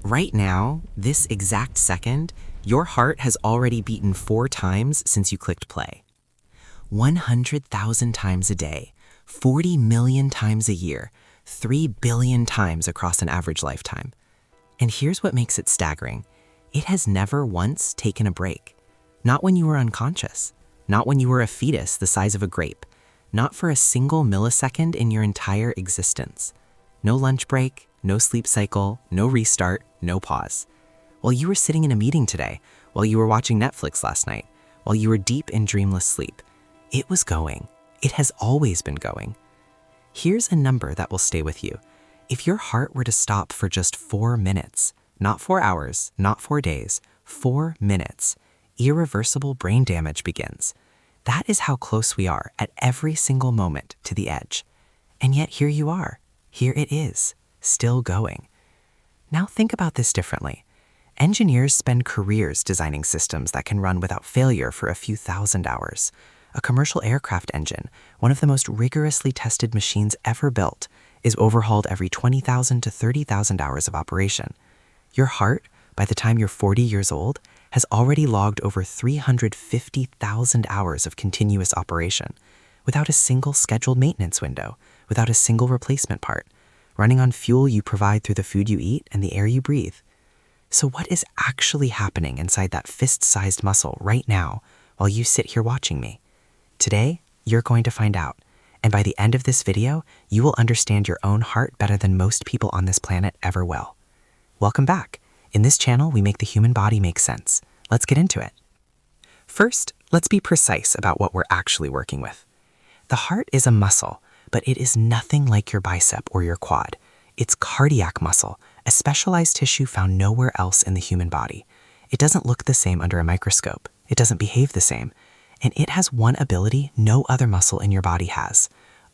Right now, this exact second, your heart has already beaten 4 times since you clicked play. 100,000 times a day, 40 million times a year, 3 billion times across an average lifetime. And here's what makes it staggering. It has never once taken a break. Not when you were unconscious, not when you were a fetus the size of a grape, not for a single millisecond in your entire existence. No lunch break, no sleep cycle, no restart, no pause. While you were sitting in a meeting today, while you were watching Netflix last night, while you were deep in dreamless sleep, it was going. It has always been going. Here's a number that will stay with you. If your heart were to stop for just 4 minutes, not 4 hours, not 4 days, 4 minutes, irreversible brain damage begins. That is how close we are at every single moment to the edge. And yet here you are. Here it is, still going. Now think about this differently. Engineers spend careers designing systems that can run without failure for a few thousand hours. A commercial aircraft engine, one of the most rigorously tested machines ever built, is overhauled every 20,000 to 30,000 hours of operation. Your heart, by the time you're 40 years old, has already logged over 350,000 hours of continuous operation, without a single scheduled maintenance window, without a single replacement part, running on fuel you provide through the food you eat and the air you breathe. So what is actually happening inside that fist-sized muscle right now while you sit here watching me? Today, you're going to find out. And by the end of this video, you will understand your own heart better than most people on this planet ever will. Welcome back. In this channel, we make the human body make sense. Let's get into it. First, let's be precise about what we're actually working with. The heart is a muscle, but it is nothing like your bicep or your quad. It's cardiac muscle, a specialized tissue found nowhere else in the human body. It doesn't look the same under a microscope. It doesn't behave the same. And it has one ability no other muscle in your body has: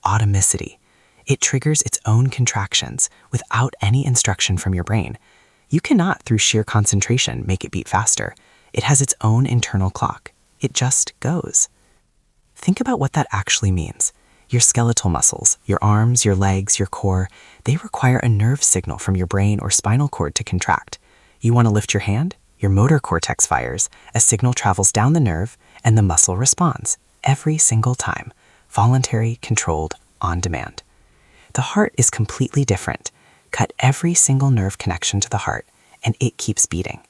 automaticity. It triggers its own contractions without any instruction from your brain. You cannot, through sheer concentration, make it beat faster. It has its own internal clock. It just goes. Think about what that actually means. Your skeletal muscles, your arms, your legs, your core, they require a nerve signal from your brain or spinal cord to contract. You want to lift your hand? Your motor cortex fires, a signal travels down the nerve, and the muscle responds, every single time, voluntary, controlled, on demand. The heart is completely different. Cut every single nerve connection to the heart, and it keeps beating.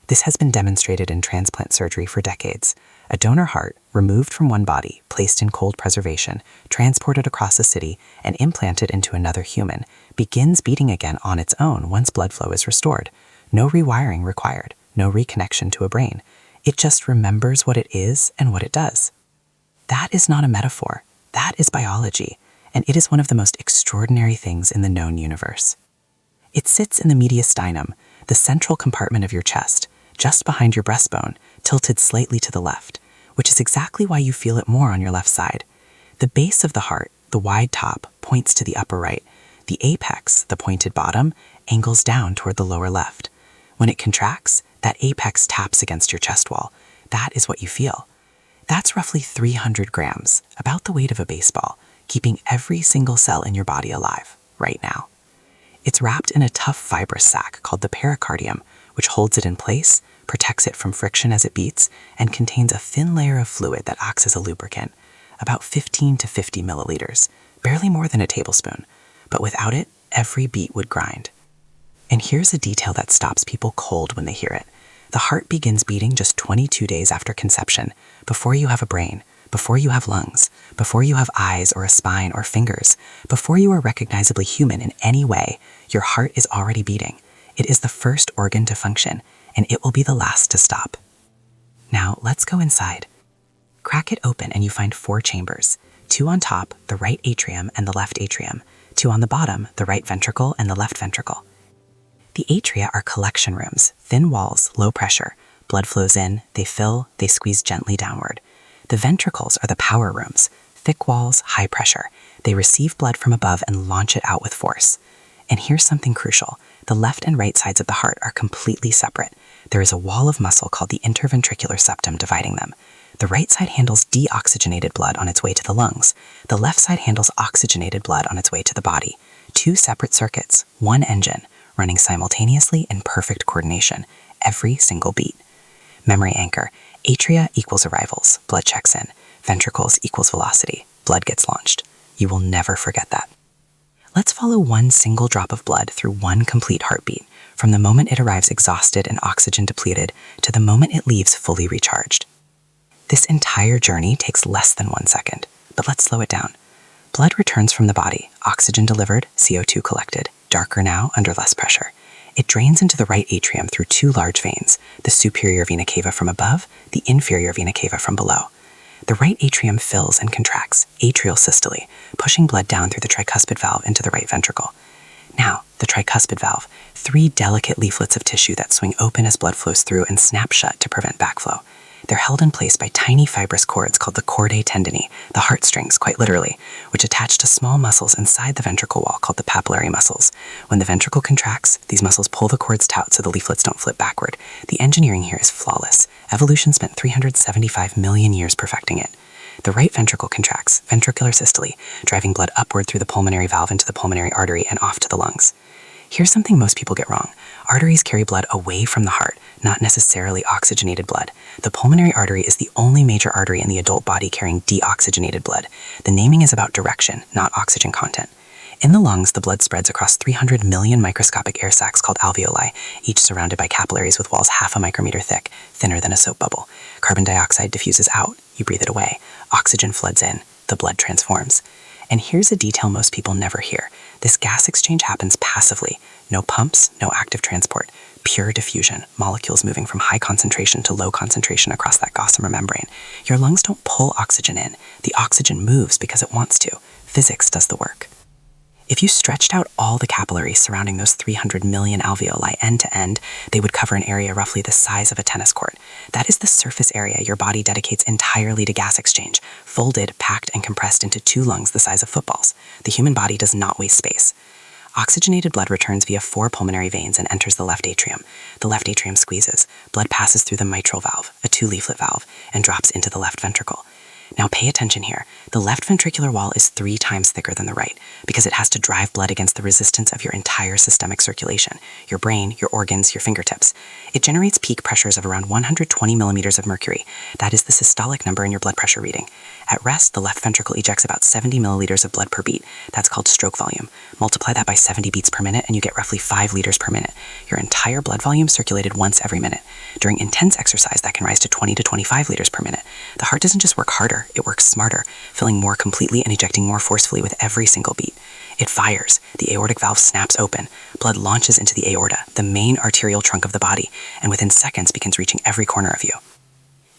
This has been demonstrated in transplant surgery for decades. A donor heart, removed from one body, placed in cold preservation, transported across a city, and implanted into another human, begins beating again on its own once blood flow is restored. No rewiring required, no reconnection to a brain. It just remembers what it is and what it does. That is not a metaphor. That is biology, and it is one of the most extraordinary things in the known universe. It sits in the mediastinum, the central compartment of your chest, just behind your breastbone, tilted slightly to the left, which is exactly why you feel it more on your left side. The base of the heart, the wide top, points to the upper right. The apex, the pointed bottom, angles down toward the lower left. When it contracts, that apex taps against your chest wall. That is what you feel. That's roughly 300 grams, about the weight of a baseball, keeping every single cell in your body alive, right now. It's wrapped in a tough fibrous sac called the pericardium, which holds it in place, protects it from friction as it beats, and contains a thin layer of fluid that acts as a lubricant, about 15 to 50 milliliters, barely more than a tablespoon. But without it, every beat would grind. And here's a detail that stops people cold when they hear it. The heart begins beating just 22 days after conception, before you have a brain, before you have lungs, before you have eyes or a spine or fingers, before you are recognizably human in any way. Your heart is already beating. It is the first organ to function, and it will be the last to stop. Now, let's go inside. Crack it open and you find 4 chambers, 2 on top, the right atrium and the left atrium, 2 on the bottom, the right ventricle and the left ventricle. The atria are collection rooms, thin walls, low pressure. Blood flows in, they fill, they squeeze gently downward. The ventricles are the power rooms, thick walls, high pressure. They receive blood from above and launch it out with force. And here's something crucial. The left and right sides of the heart are completely separate. There is a wall of muscle called the interventricular septum dividing them. The right side handles deoxygenated blood on its way to the lungs. The left side handles oxygenated blood on its way to the body. 2 separate circuits, 1 engine, running simultaneously in perfect coordination, every single beat. Memory anchor: atria equals arrivals, blood checks in. Ventricles equals velocity, blood gets launched. You will never forget that. Let's follow one single drop of blood through one complete heartbeat, from the moment it arrives exhausted and oxygen depleted to the moment it leaves fully recharged. This entire journey takes less than 1 second, but let's slow it down. Blood returns from the body, oxygen delivered, CO2 collected, darker now under less pressure. It drains into the right atrium through two large veins, the superior vena cava from above, the inferior vena cava from below. The right atrium fills and contracts, atrial systole, pushing blood down through the tricuspid valve into the right ventricle. Now, the tricuspid valve, 3 delicate leaflets of tissue that swing open as blood flows through and snap shut to prevent backflow. They're held in place by tiny fibrous cords called the chordae tendineae, the heartstrings, quite literally, which attach to small muscles inside the ventricle wall called the papillary muscles. When the ventricle contracts, these muscles pull the cords taut so the leaflets don't flip backward. The engineering here is flawless. Evolution spent 375 million years perfecting it. The right ventricle contracts, ventricular systole, driving blood upward through the pulmonary valve into the pulmonary artery and off to the lungs. Here's something most people get wrong. Arteries carry blood away from the heart, not necessarily oxygenated blood. The pulmonary artery is the only major artery in the adult body carrying deoxygenated blood. The naming is about direction, not oxygen content. In the lungs, the blood spreads across 300 million microscopic air sacs called alveoli, each surrounded by capillaries with walls half a micrometer thick, thinner than a soap bubble. Carbon dioxide diffuses out, you breathe it away. Oxygen floods in, the blood transforms. And here's a detail most people never hear. This gas exchange happens passively. No pumps, no active transport. Pure diffusion, molecules moving from high concentration to low concentration across that gossamer membrane. Your lungs don't pull oxygen in. The oxygen moves because it wants to. Physics does the work. If you stretched out all the capillaries surrounding those 300 million alveoli end to end, they would cover an area roughly the size of a tennis court. That is the surface area your body dedicates entirely to gas exchange, folded, packed, and compressed into 2 lungs the size of footballs. The human body does not waste space. Oxygenated blood returns via 4 pulmonary veins and enters the left atrium. The left atrium squeezes. Blood passes through the mitral valve, a 2-leaflet valve, and drops into the left ventricle. Now pay attention here. The left ventricular wall is 3 times thicker than the right because it has to drive blood against the resistance of your entire systemic circulation, your brain, your organs, your fingertips. It generates peak pressures of around 120 millimeters of mercury. That is the systolic number in your blood pressure reading. At rest, the left ventricle ejects about 70 milliliters of blood per beat. That's called stroke volume. Multiply that by 70 beats per minute and you get roughly 5 liters per minute. Your entire blood volume circulated once every minute. During intense exercise, that can rise to 20 to 25 liters per minute. The heart doesn't just work harder, it works smarter, filling more completely and ejecting more forcefully with every single beat. It fires. The aortic valve snaps open. Blood launches into the aorta, the main arterial trunk of the body, and within seconds begins reaching every corner of you.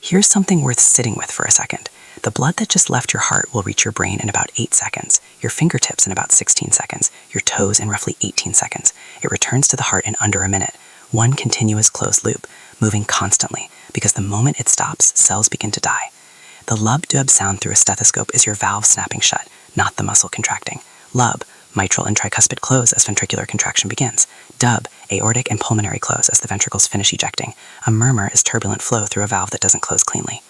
Here's something worth sitting with for a second. The blood that just left your heart will reach your brain in about 8 seconds, your fingertips in about 16 seconds, your toes in roughly 18 seconds. It returns to the heart in under a minute. One continuous closed loop, moving constantly, because the moment it stops, cells begin to die. The lub-dub sound through a stethoscope is your valve snapping shut, not the muscle contracting. Lub, mitral and tricuspid close as ventricular contraction begins. Dub, aortic and pulmonary close as the ventricles finish ejecting. A murmur is turbulent flow through a valve that doesn't close cleanly.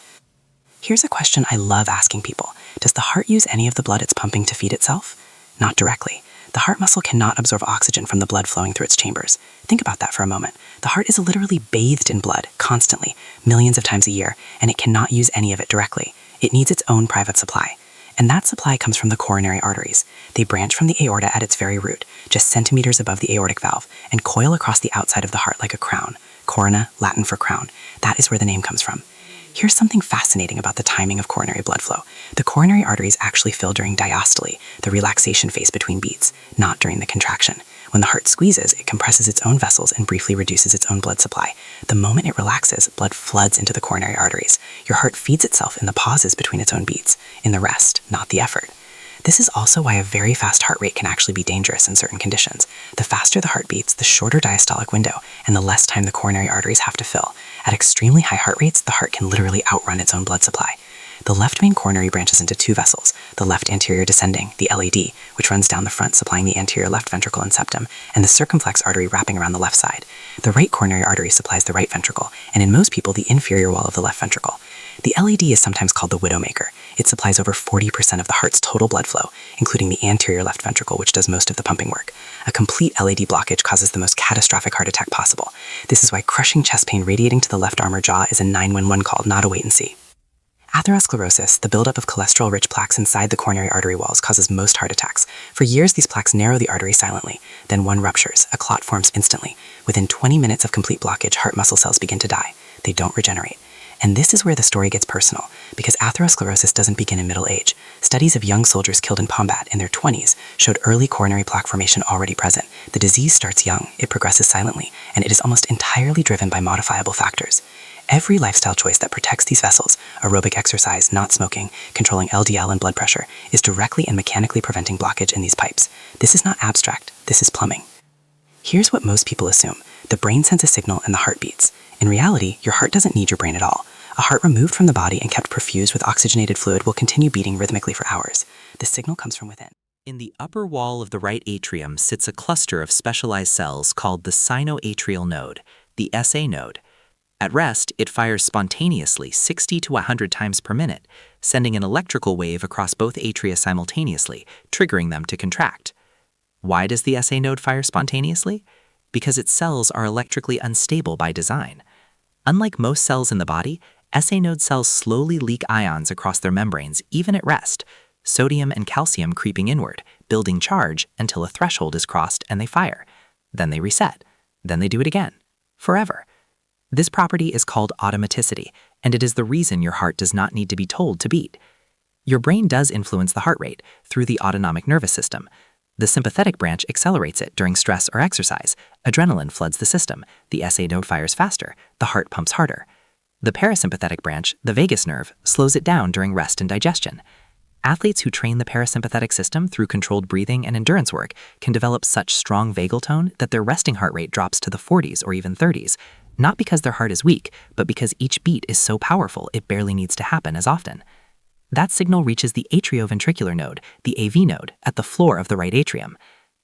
Here's a question I love asking people. Does the heart use any of the blood it's pumping to feed itself? Not directly. The heart muscle cannot absorb oxygen from the blood flowing through its chambers. Think about that for a moment. The heart is literally bathed in blood, constantly, millions of times a year, and it cannot use any of it directly. It needs its own private supply. And that supply comes from the coronary arteries. They branch from the aorta at its very root, just centimeters above the aortic valve, and coil across the outside of the heart like a crown. Corona, Latin for crown. That is where the name comes from. Here's something fascinating about the timing of coronary blood flow. The coronary arteries actually fill during diastole, the relaxation phase between beats, not during the contraction. When the heart squeezes, it compresses its own vessels and briefly reduces its own blood supply. The moment it relaxes, blood floods into the coronary arteries. Your heart feeds itself in the pauses between its own beats, in the rest, not the effort. This is also why a very fast heart rate can actually be dangerous in certain conditions. The faster the heart beats, the shorter diastolic window, and the less time the coronary arteries have to fill. At extremely high heart rates, the heart can literally outrun its own blood supply. The left main coronary branches into two vessels, the left anterior descending, the LAD, which runs down the front supplying the anterior left ventricle and septum, and the circumflex artery wrapping around the left side. The right coronary artery supplies the right ventricle, and in most people, the inferior wall of the left ventricle. The LAD is sometimes called the widowmaker. It supplies over 40% of the heart's total blood flow, including the anterior left ventricle, which does most of the pumping work. A complete LAD blockage causes the most catastrophic heart attack possible. This is why crushing chest pain radiating to the left arm or jaw is a 911 call, not a wait and see. Atherosclerosis, the buildup of cholesterol-rich plaques inside the coronary artery walls, causes most heart attacks. For years, these plaques narrow the artery silently. Then one ruptures. A clot forms instantly. Within 20 minutes of complete blockage, heart muscle cells begin to die. They don't regenerate. And this is where the story gets personal, because atherosclerosis doesn't begin in middle age. Studies of young soldiers killed in combat in their 20s showed early coronary plaque formation already present. The disease starts young, it progresses silently, and it is almost entirely driven by modifiable factors. Every lifestyle choice that protects these vessels, aerobic exercise, not smoking, controlling LDL and blood pressure, is directly and mechanically preventing blockage in these pipes. This is not abstract, this is plumbing. Here's what most people assume. The brain sends a signal and the heart beats. In reality, your heart doesn't need your brain at all. A heart removed from the body and kept perfused with oxygenated fluid will continue beating rhythmically for hours. The signal comes from within. In the upper wall of the right atrium sits a cluster of specialized cells called the sinoatrial node, the SA node. At rest, it fires spontaneously 60 to 100 times per minute, sending an electrical wave across both atria simultaneously, triggering them to contract. Why does the SA node fire spontaneously? Because its cells are electrically unstable by design. Unlike most cells in the body, SA node cells slowly leak ions across their membranes even at rest, sodium and calcium creeping inward, building charge until a threshold is crossed and they fire. Then they reset. Then they do it again. Forever. This property is called automaticity, and it is the reason your heart does not need to be told to beat. Your brain does influence the heart rate through the autonomic nervous system. The sympathetic branch accelerates it during stress or exercise. Adrenaline floods the system. The SA node fires faster. The heart pumps harder. The parasympathetic branch, the vagus nerve, slows it down during rest and digestion. Athletes who train the parasympathetic system through controlled breathing and endurance work can develop such strong vagal tone that their resting heart rate drops to the 40s or even 30s, not because their heart is weak, but because each beat is so powerful it barely needs to happen as often. That signal reaches the atrioventricular node, the AV node, at the floor of the right atrium.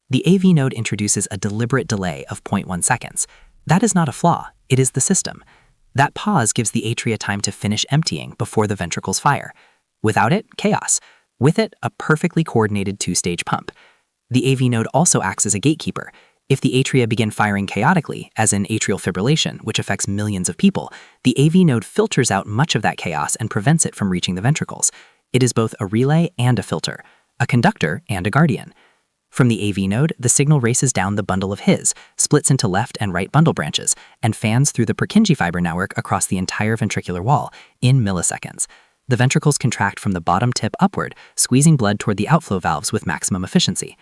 The AV node introduces a deliberate delay of 0.1 seconds. That is not a flaw, it is the system. That pause gives the atria time to finish emptying before the ventricles fire. Without it, chaos. With it, a perfectly coordinated two-stage pump. The AV node also acts as a gatekeeper. If the atria begin firing chaotically, as in atrial fibrillation, which affects millions of people, the AV node filters out much of that chaos and prevents it from reaching the ventricles. It is both a relay and a filter, a conductor and a guardian. From the AV node, the signal races down the bundle of His, splits into left and right bundle branches, and fans through the Purkinje fiber network across the entire ventricular wall in milliseconds. The ventricles contract from the bottom tip upward, squeezing blood toward the outflow valves with maximum efficiency.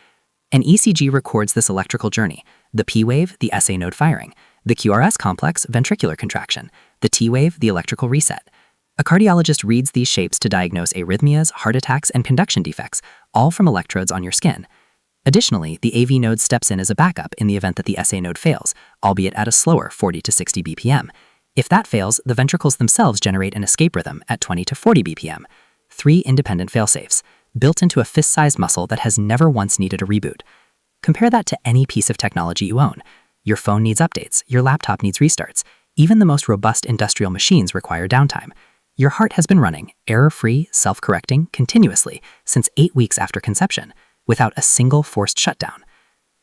An ECG records this electrical journey: the P wave, the SA node firing; the QRS complex, ventricular contraction; the T wave, the electrical reset. A cardiologist reads these shapes to diagnose arrhythmias, heart attacks, and conduction defects, all from electrodes on your skin. Additionally, the AV node steps in as a backup in the event that the SA node fails, albeit at a slower 40 to 60 BPM. If that fails, the ventricles themselves generate an escape rhythm at 20 to 40 BPM. 3 independent failsafes, built into a fist-sized muscle that has never once needed a reboot. Compare that to any piece of technology you own. Your phone needs updates, your laptop needs restarts. Even the most robust industrial machines require downtime. Your heart has been running, error-free, self-correcting, continuously since 8 weeks after conception, without a single forced shutdown.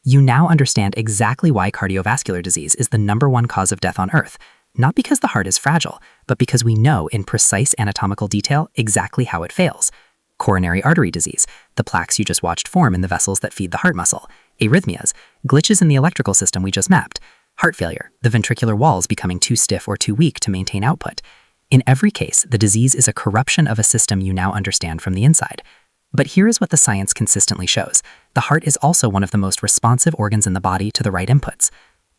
You now understand exactly why cardiovascular disease is the #1 cause of death on Earth, not because the heart is fragile, but because we know in precise anatomical detail exactly how it fails. Coronary artery disease, the plaques you just watched form in the vessels that feed the heart muscle; arrhythmias, glitches in the electrical system we just mapped; heart failure, the ventricular walls becoming too stiff or too weak to maintain output. In every case, the disease is a corruption of a system you now understand from the inside. But here is what the science consistently shows. The heart is also one of the most responsive organs in the body to the right inputs.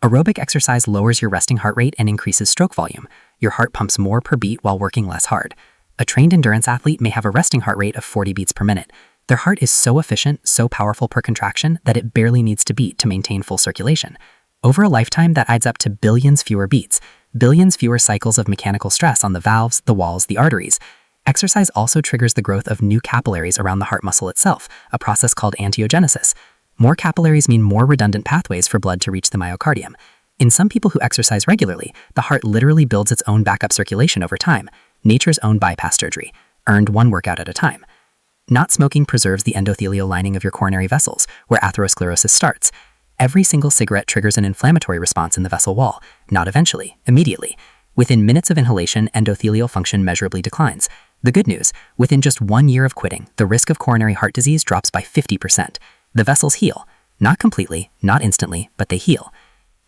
Aerobic exercise lowers your resting heart rate and increases stroke volume. Your heart pumps more per beat while working less hard. A trained endurance athlete may have a resting heart rate of 40 beats per minute. Their heart is so efficient, so powerful per contraction, that it barely needs to beat to maintain full circulation. Over a lifetime, that adds up to billions fewer beats, billions fewer cycles of mechanical stress on the valves, the walls, the arteries. Exercise also triggers the growth of new capillaries around the heart muscle itself, a process called angiogenesis. More capillaries mean more redundant pathways for blood to reach the myocardium. In some people who exercise regularly, the heart literally builds its own backup circulation over time, nature's own bypass surgery, earned one workout at a time. Not smoking preserves the endothelial lining of your coronary vessels, where atherosclerosis starts. Every single cigarette triggers an inflammatory response in the vessel wall, not eventually, immediately. Within minutes of inhalation, endothelial function measurably declines. The good news, within just 1 year of quitting, the risk of coronary heart disease drops by 50%. The vessels heal. Not completely, not instantly, but they heal.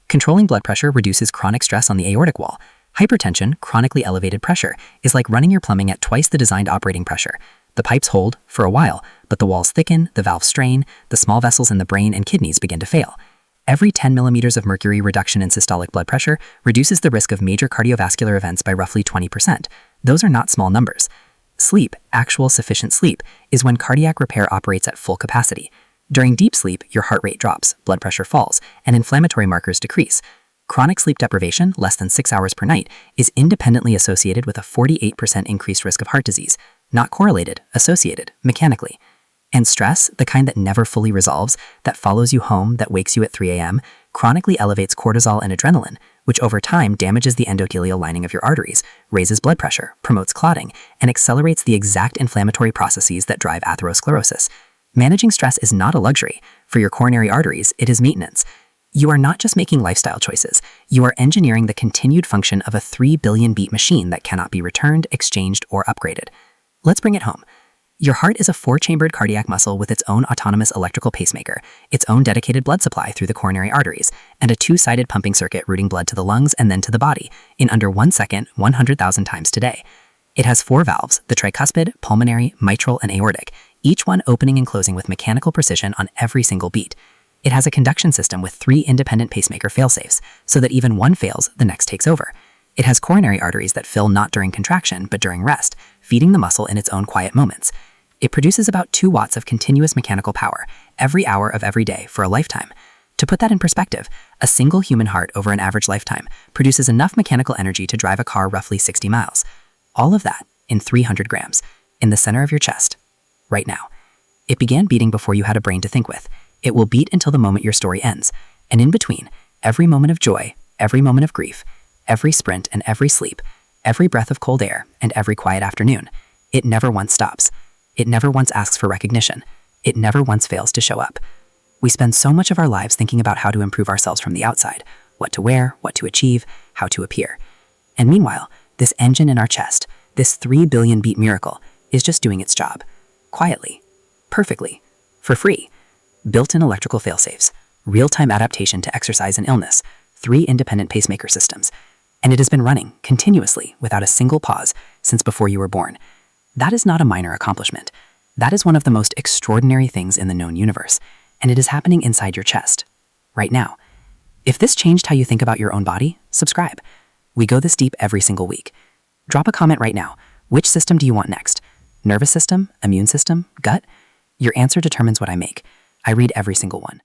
Controlling blood pressure reduces chronic stress on the aortic wall. Hypertension, chronically elevated pressure, is like running your plumbing at twice the designed operating pressure. The pipes hold, for a while, but the walls thicken, the valves strain, the small vessels in the brain and kidneys begin to fail. Every 10 millimeters of mercury reduction in systolic blood pressure reduces the risk of major cardiovascular events by roughly 20%. Those are not small numbers. Sleep, actual sufficient sleep, is when cardiac repair operates at full capacity. During deep sleep, your heart rate drops, blood pressure falls, and inflammatory markers decrease. Chronic sleep deprivation, less than 6 hours per night, is independently associated with a 48% increased risk of heart disease. Not correlated, associated, mechanically. And stress, the kind that never fully resolves, that follows you home, that wakes you at 3 a.m., chronically elevates cortisol and adrenaline, which over time damages the endothelial lining of your arteries, raises blood pressure, promotes clotting, and accelerates the exact inflammatory processes that drive atherosclerosis. Managing stress is not a luxury. For your coronary arteries, it is maintenance. You are not just making lifestyle choices. You are engineering the continued function of a 3 billion beat machine that cannot be returned, exchanged, or upgraded. Let's bring it home. Your heart is a 4-chambered cardiac muscle with its own autonomous electrical pacemaker, its own dedicated blood supply through the coronary arteries, and a 2-sided pumping circuit routing blood to the lungs and then to the body in under 1 second, 100,000 times today. It has 4 valves, the tricuspid, pulmonary, mitral, and aortic, each one opening and closing with mechanical precision on every single beat. It has a conduction system with 3 independent pacemaker failsafes, so that even one fails, the next takes over. It has coronary arteries that fill not during contraction, but during rest, feeding the muscle in its own quiet moments. It produces about 2 watts of continuous mechanical power every hour of every day for a lifetime. To put that in perspective, a single human heart over an average lifetime produces enough mechanical energy to drive a car roughly 60 miles. All of that in 300 grams, in the center of your chest, right now. It began beating before you had a brain to think with. It will beat until the moment your story ends. And in between, every moment of joy, every moment of grief, every sprint and every sleep, every breath of cold air and every quiet afternoon, it never once stops. It never once asks for recognition. It never once fails to show up. We spend so much of our lives thinking about how to improve ourselves from the outside, what to wear, what to achieve, how to appear. And meanwhile, this engine in our chest, this 3 billion beat miracle, is just doing its job. Quietly. Perfectly. For free. Built-in electrical failsafes, real-time adaptation to exercise and illness, 3 independent pacemaker systems. And it has been running, continuously, without a single pause, since before you were born. That is not a minor accomplishment. That is one of the most extraordinary things in the known universe, and it is happening inside your chest, right now. If this changed how you think about your own body, subscribe. We go this deep every single week. Drop a comment right now. Which system do you want next? Nervous system? Immune system? Gut? Your answer determines what I make. I read every single one.